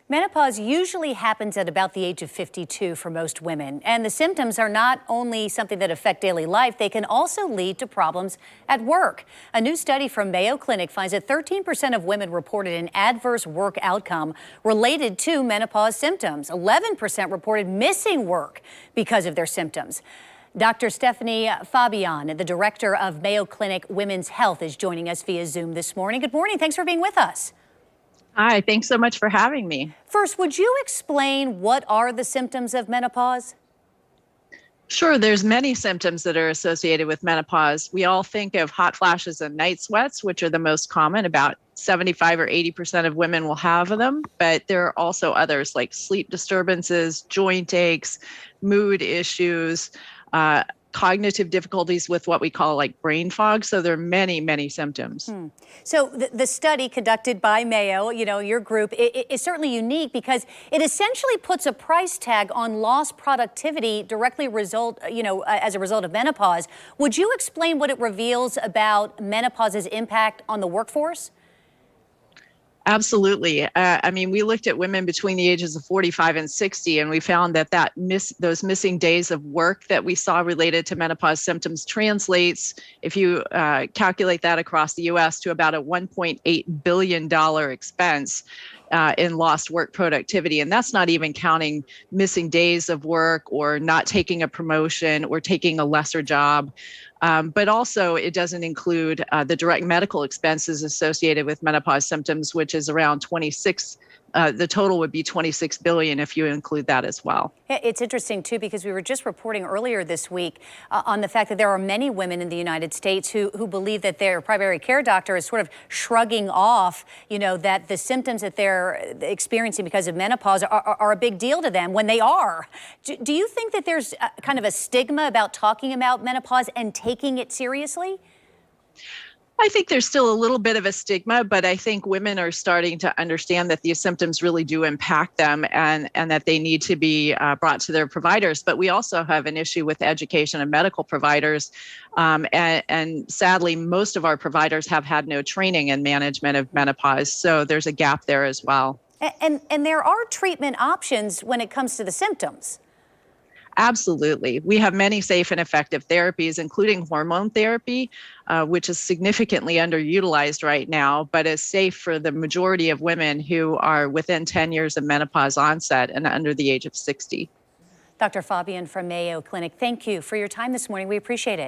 Menopause usually happens at about the age of 52 for most women, and the symptoms are not only something that affect daily life, they can also lead to problems at work. A new study from Mayo Clinic finds that 13% of women reported an adverse work outcome related to menopause symptoms. 11% reported missing work because of their symptoms. Dr. Stephanie Fabian, the director of Mayo Clinic Women's Health, is joining us via Zoom this morning. Good morning. Thanks for being with us. Hi, thanks so much for having me. First, would you explain what are the symptoms of menopause? Sure, there's many symptoms that are associated with menopause. We all think of hot flashes and night sweats, which are the most common. About 75 or 80% of women will have them, but there are also others like sleep disturbances, joint aches, mood issues, cognitive difficulties with what we call like brain fog. So there are many, many symptoms. So the study conducted by Mayo, your group, is certainly unique because it essentially puts a price tag on lost productivity directly as a result of menopause. Would you explain what it reveals about menopause's impact on the workforce? Absolutely. We looked at women between the ages of 45 and 60, and we found that those missing days of work that we saw related to menopause symptoms translates, if you calculate that across the U.S., to about a $1.8 billion expense in lost work productivity. And that's not even counting missing days of work or not taking a promotion or taking a lesser job. But also it doesn't include the direct medical expenses associated with menopause symptoms, which is around 26. The total would be 26 billion if you include that as well. It's interesting, too, because we were just reporting earlier this week on the fact that there are many women in the United States who believe that their primary care doctor is sort of shrugging off, that the symptoms that they're experiencing because of menopause are a big deal to them when they are. Do you think that there's kind of a stigma about talking about menopause and taking it seriously? I think there's still a little bit of a stigma, but I think women are starting to understand that these symptoms really do impact them and that they need to be brought to their providers. But we also have an issue with education of medical providers. And sadly, most of our providers have had no training in management of menopause. So there's a gap there as well. And there are treatment options when it comes to the symptoms. Absolutely. We have many safe and effective therapies, including hormone therapy, which is significantly underutilized right now, but is safe for the majority of women who are within 10 years of menopause onset and under the age of 60. Dr. Fabian from Mayo Clinic, thank you for your time this morning. We appreciate it.